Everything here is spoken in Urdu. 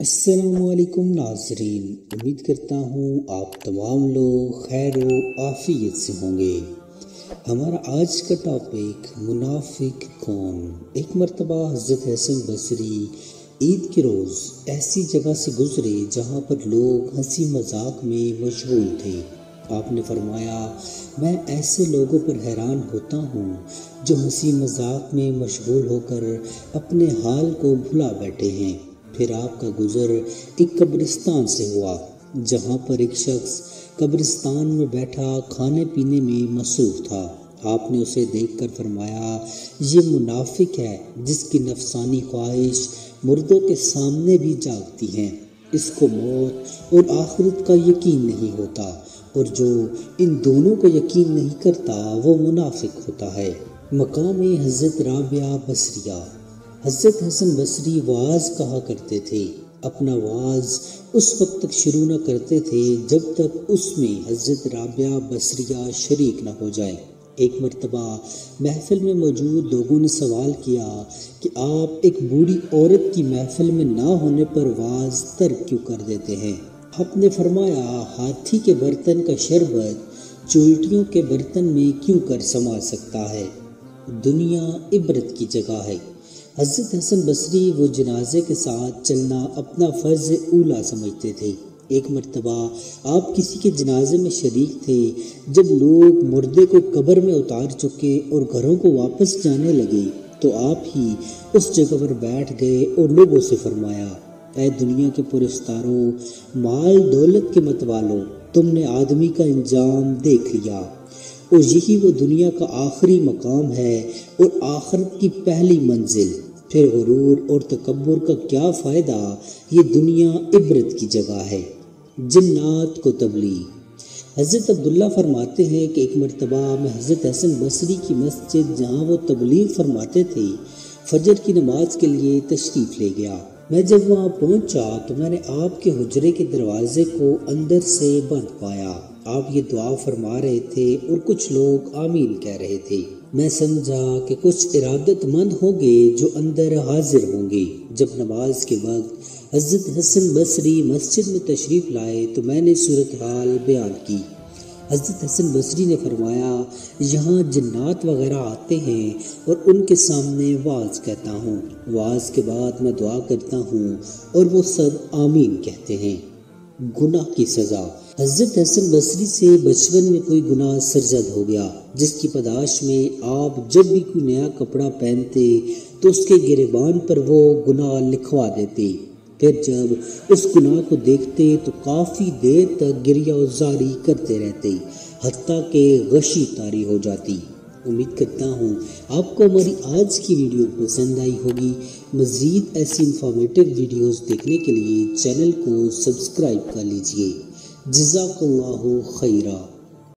السلام علیکم ناظرین، امید کرتا ہوں آپ تمام لوگ خیر و عافیت سے ہوں گے۔ ہمارا آج کا ٹاپک منافق کون۔ ایک مرتبہ حضرت حسن بصری عید کے روز ایسی جگہ سے گزرے جہاں پر لوگ ہنسی مذاق میں مشغول تھے۔ آپ نے فرمایا، میں ایسے لوگوں پر حیران ہوتا ہوں جو ہنسی مذاق میں مشغول ہو کر اپنے حال کو بھلا بیٹھے ہیں۔ پھر آپ کا گزر ایک قبرستان سے ہوا جہاں پر ایک شخص قبرستان میں بیٹھا کھانے پینے میں مصروف تھا۔ آپ نے اسے دیکھ کر فرمایا، یہ منافق ہے جس کی نفسانی خواہش مردوں کے سامنے بھی جاگتی ہیں۔ اس کو موت اور آخرت کا یقین نہیں ہوتا، اور جو ان دونوں کو یقین نہیں کرتا وہ منافق ہوتا ہے۔ مقام حضرت رابعہ بصریہ۔ حضرت حسن بصری وعظ کہا کرتے تھے۔ اپنا وعظ اس وقت تک شروع نہ کرتے تھے جب تک اس میں حضرت رابعہ بصریہ شریک نہ ہو جائے۔ ایک مرتبہ محفل میں موجود لوگوں نے سوال کیا کہ آپ ایک بوڑھی عورت کی محفل میں نہ ہونے پر وعظ ترک کیوں کر دیتے ہیں؟ آپ نے فرمایا، ہاتھی کے برتن کا شربت چولٹیوں کے برتن میں کیوں کر سما سکتا ہے؟ دنیا عبرت کی جگہ ہے۔ حضرت حسن بصری وہ جنازے کے ساتھ چلنا اپنا فرض اولا سمجھتے تھے۔ ایک مرتبہ آپ کسی کے جنازے میں شریک تھے جب لوگ مردے کو قبر میں اتار چکے اور گھروں کو واپس جانے لگے تو آپ ہی اس جگہ پر بیٹھ گئے اور لوگوں سے فرمایا، اے دنیا کے پرستاروں، مال دولت کے متوالوں، تم نے آدمی کا انجام دیکھ لیا، اور یہی وہ دنیا کا آخری مقام ہے اور آخرت کی پہلی منزل۔ پھر غرور اور تکبر کا کیا فائدہ؟ یہ دنیا عبرت کی جگہ ہے۔ جنات کو تبلیغ۔ حضرت عبداللہ فرماتے ہیں کہ ایک مرتبہ میں حضرت حسن بصری کی مسجد جہاں وہ تبلیغ فرماتے تھے فجر کی نماز کے لیے تشریف لے گیا۔ میں جب وہاں پہنچا تو میں نے آپ کے حجرے کے دروازے کو اندر سے بند پایا۔ آپ یہ دعا فرما رہے تھے اور کچھ لوگ آمین کہہ رہے تھے۔ میں سمجھا کہ کچھ ارادت مند ہوں گے جو اندر حاضر ہوں گے۔ جب نماز کے وقت حضرت حسن بصری مسجد میں تشریف لائے تو میں نے صورتحال بیان کی۔ حضرت حسن بصری نے فرمایا، یہاں جنات وغیرہ آتے ہیں اور ان کے سامنے وعظ کہتا ہوں، وعظ کے بعد میں دعا کرتا ہوں اور وہ سب آمین کہتے ہیں۔ گناہ کی سزا۔ حضرت حسن بصری سے بچپن میں کوئی گناہ سرزد ہو گیا جس کی پاداش میں آپ جب بھی کوئی نیا کپڑا پہنتے تو اس کے گریبان پر وہ گناہ لکھوا دیتے۔ پھر جب اس گناہ کو دیکھتے تو کافی دیر تک گریہ و زاری کرتے رہتے حتیٰ کہ غشی طاری ہو جاتی۔ امید کرتا ہوں آپ کو ہماری آج کی ویڈیو پسند آئی ہوگی۔ مزید ایسی انفارمیٹیو ویڈیوز دیکھنے کے لیے چینل کو سبسکرائب کر لیجئے۔ جزاک اللہ خیرہ۔